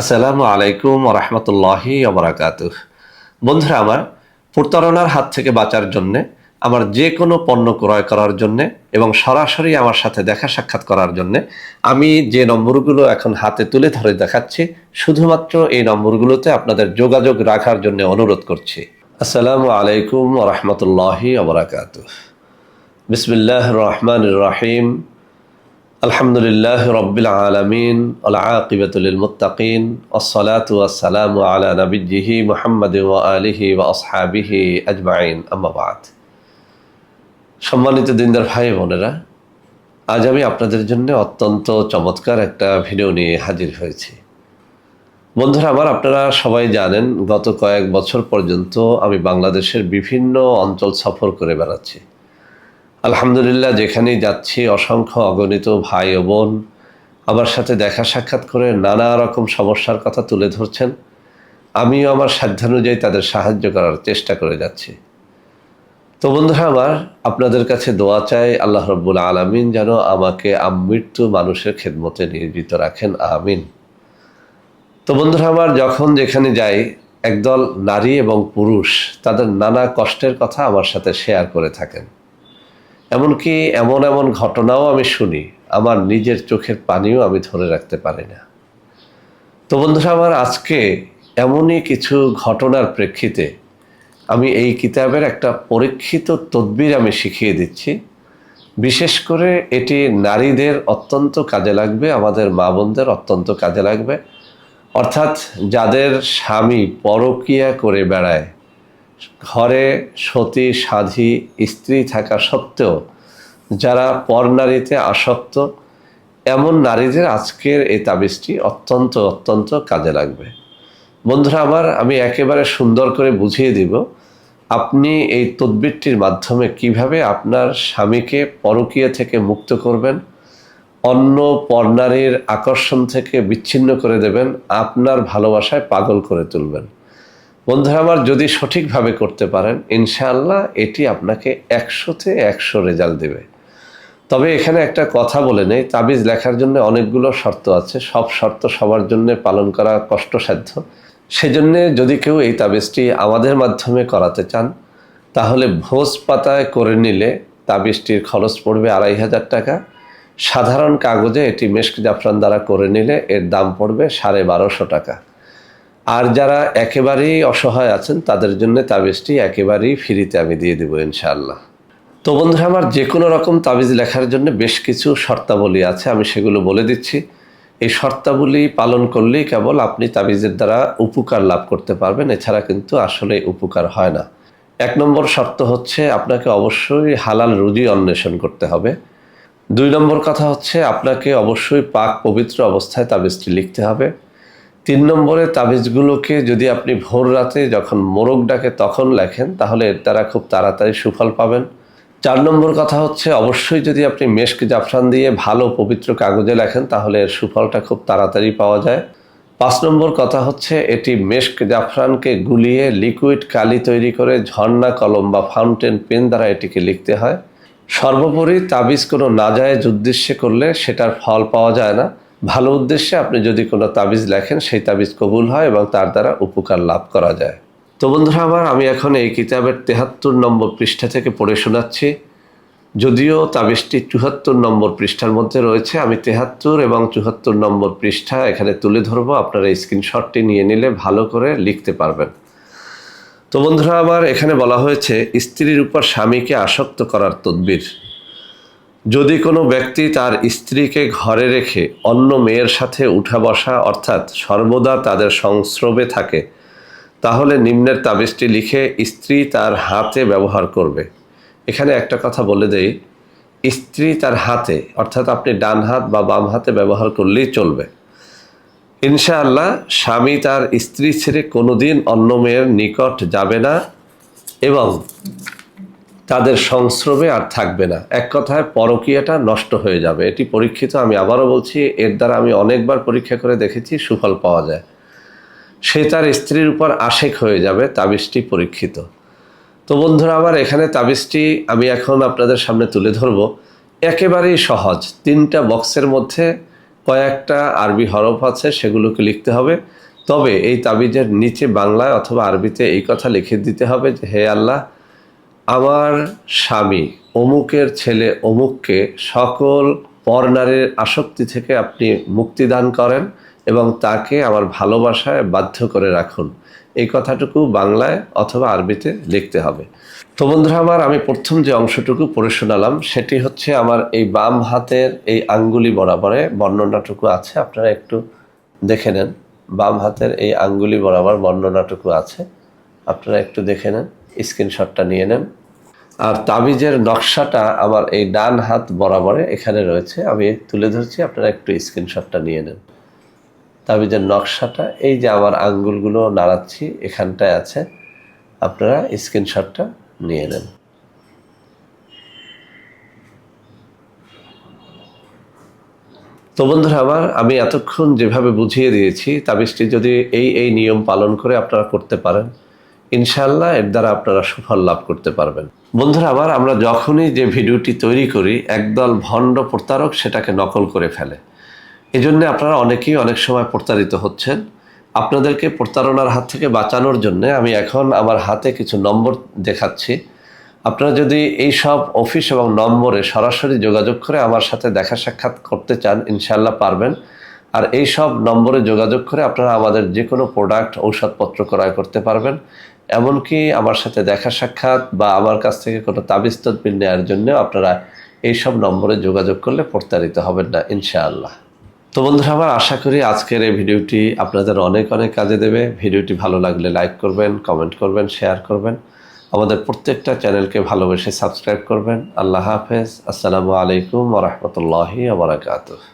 আসসালামু আলাইকুম ওয়া রাহমাতুল্লাহি ওয়া বারাকাতুহ। বন্ধুরা আমার, প্রতারণার হাত থেকে বাঁচার জন্যে, আমার যে কোনো পণ্য ক্রয় করার জন্যে এবং সরাসরি আমার সাথে দেখা সাক্ষাৎ করার জন্যে আমি যে নম্বরগুলো এখন হাতে তুলে ধরে দেখাচ্ছি, শুধুমাত্র এই নম্বরগুলোতে আপনাদের যোগাযোগ রাখার জন্য অনুরোধ করছি। আসসালামু আলাইকুম ওয়া রাহমাতুল্লাহি ওয়া বারাকাতুহ। বিসমিল্লাহির রহমানির রহিম। আলহামদুলিল্লাহ রব্বিল আলামিন ওয়াল আকিবাতু লিল মুত্তাকিন ওয়াসসালাতু ওয়াসসালামু আলা নাবিয়্যিহি মুহাম্মাদিন ওয়া আলিহি ওয়া আসহাবিহি আজমাইন, আম্মা বাদ। সম্মানিত দিনদার ভাই বোনেরা, আজ আমি আপনাদের জন্য অত্যন্ত চমৎকার একটা ভিডিও নিয়ে হাজির হয়েছি। বন্ধুরা আমার, আপনারা সবাই জানেন গত কয়েক বছর পর্যন্ত আমি বাংলাদেশের বিভিন্ন অঞ্চল সফর করে বেড়াচ্ছি। আলহামদুলিল্লাহ, যেখানেই যাচ্ছি অসংখ্য অগণিত ভাই ও বোন আমার সাথে দেখা সাক্ষাৎ করে নানা রকম সমস্যার কথা তুলে ধরছেন। আমিও আমার সাধ্যানুযায়ী তাদের সাহায্য করার চেষ্টা করে যাচ্ছি। তো বন্ধুরা আমার, আপনাদের কাছে দোয়া চাই, আল্লাহ রব্বুল আলামিন যেন আমাকে আমৃত্যু মানুষের খেদমতে নিয়োজিত রাখেন, আমিন। তো বন্ধুরা আমার, যখন যেখানে যাই একদল নারী এবং পুরুষ তাদের নানা কষ্টের কথা আমার সাথে শেয়ার করে থাকেন। এমনকি এমন এমন ঘটনাও আমি শুনি, আমার নিজের চোখের পানিও আমি ধরে রাখতে পারি না। তো বন্ধুরা আমার, আজকে এমনই কিছু ঘটনার প্রেক্ষিতে আমি এই কিতাবের একটা পরীক্ষিত তদবির আমি শিখিয়ে দিচ্ছি। বিশেষ করে এটি নারীদের অত্যন্ত কাজে লাগবে, আমাদের মা বোনদের অত্যন্ত কাজে লাগবে। অর্থাৎ যাদের স্বামী পরকীয়া করে বেড়ায়, ঘরে সতী সাধী স্ত্রী থাকা সত্ত্বেও যারা পরনারীতে আসক্ত, এমন নারীদের আজকের এই তাবিজটি অত্যন্ত অত্যন্ত কাজে লাগবে। বন্ধুরা আমার, আমি একেবারে সুন্দর করে বুঝিয়ে দিব আপনি এই তদবিরটির মাধ্যমে কিভাবে আপনার স্বামীকে পরকীয়া থেকে মুক্ত করবেন, অন্য পরনারীর আকর্ষণ থেকে বিচ্ছিন্ন করে দেবেন, আপনার ভালোবাসায় পাগল করে তুলবেন। বন্ধুরা আমার, যদি সঠিকভাবে করতে পারেন ইনশাআল্লাহ এটি আপনাকে 100-তে 100 রেজাল্ট দেবে। তবে এখানে একটা কথা বলে নেই, তাবিজ লেখার জন্য অনেকগুলো শর্ত আছে, সব শর্ত সবার জন্য পালন করা কষ্টসাধ্য। সেজন্যে যদি কেউ এই তাবিজটি আমাদের মাধ্যমে করাতে চান, তাহলে ভোজ পাতায় করে নিলে তাবিজটির খরচ পড়বে 2500 টাকা। সাধারণ কাগজে এটি মেশক জাফরান দ্বারা করে নিলে এর দাম পড়বে 1250 টাকা। আর যারা একেবারেই অসহায় আছেন তাদের জন্য তাবিজটি একেবারেই ফ্রিতে আমি দিয়ে দেবো ইনশাআল্লাহ। তো বন্ধুরা আমার, যে কোনো রকম তাবিজ লেখার জন্য বেশ কিছু শর্তাবলী আছে, আমি সেগুলো বলে দিচ্ছি। এই শর্তাবলী পালন করলেই কেবল আপনি তাবিজের দ্বারা উপকার লাভ করতে পারবেন, এছাড়া কিন্তু আসলে উপকার হয় না। 1 নম্বর শর্ত হচ্ছে আপনাকে অবশ্যই হালাল রুজি অন্বেষণ করতে হবে। 2 নম্বর কথা হচ্ছে আপনাকে অবশ্যই পাক পবিত্র অবস্থায় তাবিজটি লিখতে হবে। 3 নম্বরে তাবিজগুলোকে যদি আপনি ভোর রাতে যখন মোরগ ডাকে তখন লেখেন, তাহলে এর দ্বারা খুব তাড়াতাড়ি সুফল পাবেন। 4 নম্বর কথা হচ্ছে অবশ্যই যদি আপনি মেশক জাফরান দিয়ে ভালো পবিত্র কাগজে লেখেন, তাহলে এর সুফলটা খুব তাড়াতাড়ি পাওয়া যায়। 5 নম্বর কথা হচ্ছে এটি মেশক জাফরানকে গুলিয়ে লিকুইড কালি তৈরি করে ঝর্ণা কলম বা ফাউন্টেন পেন দ্বারা এটিকে লিখতে হয়। সর্বোপরি তাবিজ কোনো নাজায়েজ উদ্দেশ্যে করলে সেটার ফল পাওয়া যায় না। ভালো উদ্দেশ্যে আপনি যদি কোনো তাবিজ লেখেন, সেই তাবিজ কবুল হয় এবং তার দ্বারা উপকার লাভ করা যায়। তো বন্ধুরা আমার, আমি এখন এই কিতাবের 73 নম্বর পৃষ্ঠা থেকে পড়ে শোনাচ্ছি। যদিও তাবিজটি 74 নম্বর পৃষ্ঠার মধ্যে রয়েছে, আমি 73 এবং 74 নম্বর পৃষ্ঠা এখানে তুলে ধরবো, আপনারা এই স্ক্রিনশটটি নিয়ে নিলে ভালো করে লিখতে পারবেন। তো বন্ধুরা আমার, এখানে বলা হয়েছে স্ত্রীর উপর স্বামীকে আসক্ত করার তদবির। যদি কোনো ব্যক্তি তার স্ত্রীকে ঘরে রেখে অন্য মেয়ের সাথে উঠা বসা অর্থাৎ সর্বদা তাদের সংস্রবে থাকে, তাহলে নিম্নের তাবিজটি লিখে স্ত্রী তার হাতে ব্যবহার করবে। এখানে একটা কথা বলে দেই, স্ত্রী তার হাতে অর্থাৎ আপনি ডান হাত বা বাম হাতে ব্যবহার করলেই চলবে। ইনশাআল্লাহ স্বামী তার স্ত্রী ছেড়ে কোনোদিন অন্য মেয়ের নিকট যাবে না এবং তাদের সংস্রবে আর থাকবে না। এক কথায় পরকীয়াটা নষ্ট হয়ে যাবে। এটি পরীক্ষিত, আমি আবারও বলছি, এর দ্বারা আমি অনেকবার পরীক্ষা করে দেখেছি, সুফল পাওয়া যায়। সে তার স্ত্রীর উপর আশেক হয়ে যাবে, তাবিজটি পরীক্ষিত। তো বন্ধুরা আমার, এখানে তাবিজটি আমি এখন আপনাদের সামনে তুলে ধরব। একেবারেই সহজ, 3টা বক্সের মধ্যে কয়েকটা আরবি হরফ আছে, সেগুলোকে লিখতে হবে। তবে এই তাবিজের নিচে বাংলায় অথবা আরবিতে এই কথা লিখে দিতে হবে যে, হে আল্লাহ, আমার স্বামী অমুকের ছেলে অমুককে সকল পরনারীর আসক্তি থেকে আপনি মুক্তি দান করেন এবং তাকে আমার ভালোবাসায় বাধ্য করে রাখুন। এই কথাটুকু বাংলায় অথবা আরবিতে লিখতে হবে। তো বন্ধুরা আমার, আমি প্রথম যে অংশটুকু পড়ে শোনালাম সেটি হচ্ছে আমার এই বাম হাতের এই আঙ্গুলি বরাবরে বর্ণনাটুকু আছে, আপনারা একটু দেখে নেন। বাম হাতের এই আঙ্গুলি বরাবর বর্ণনাটুকু আছে, আপনারা একটু দেখে নেন, স্ক্রিনশটটা নিয়ে নেন। আর তাবিজের নকশাটা আমার এই ডান হাত বরাবরে এখানে রয়েছে, আমি তুলে ধরছি, আপনারা একটু স্ক্রিনশটটা নিয়ে নেন। তাবিজের নকশাটা এই যে আমার আঙ্গুলগুলো নাড়াচ্ছি এখানটায় আছে, আপনারা স্ক্রিনশটটা নিয়ে নেন। তো বন্ধুরা আমার, আমি এতক্ষণ যেভাবে বুঝিয়ে দিয়েছি, তাবিজটি যদি এই নিয়ম পালন করে আপনারা করতে পারেন, ইনশাআল্লাহ এর দ্বারা আপনারা সুফল লাভ করতে পারবেন। বন্ধুরা আমার, আমরা যখনই যে ভিডিওটি তৈরি করি, একদল ভণ্ড প্রতারক সেটাকে নকল করে ফেলে। এজন্য আপনারা অনেকেই অনেক সময় প্রতারিত হচ্ছেন। আপনাদেরকে প্রতারণার হাত থেকে বাঁচানোর জন্য আমি এখন আমার হাতে কিছু নম্বর দেখাচ্ছি। আপনারা যদি এই সব অফিস এবং নম্বরে সরাসরি যোগাযোগ করে আমার সাথে দেখা সাক্ষাৎ করতে চান, ইনশাআল্লাহ পারবেন। আর এই সব নম্বরে যোগাযোগ করে আপনারা আমাদের যে কোনো প্রোডাক্ট, ঔষধপত্র ক্রয় করতে পারবেন। এমনকি আমার সাথে দেখা সাক্ষাৎ বা আমার কাছ থেকে কোনো তাবিজ তদবির নেওয়ার জন্য আপনারা এই সব নম্বরে যোগাযোগ করলে প্রতারিত হবেন না, ইনশাআল্লাহ। তো বন্ধুরা আমার, আশা করি আজকের এই ভিডিওটি আপনাদের অনেক অনেক কাজে দেবে। ভিডিওটি ভালো লাগলে লাইক করবেন, কমেন্ট করবেন, শেয়ার করবেন। আমাদের প্রত্যেকটা চ্যানেলকে ভালোবেসে সাবস্ক্রাইব করবেন। আল্লাহ হাফেজ। আসসালামু আলাইকুম ওয়া রাহমাতুল্লাহি ওয়া বারাকাতুহু।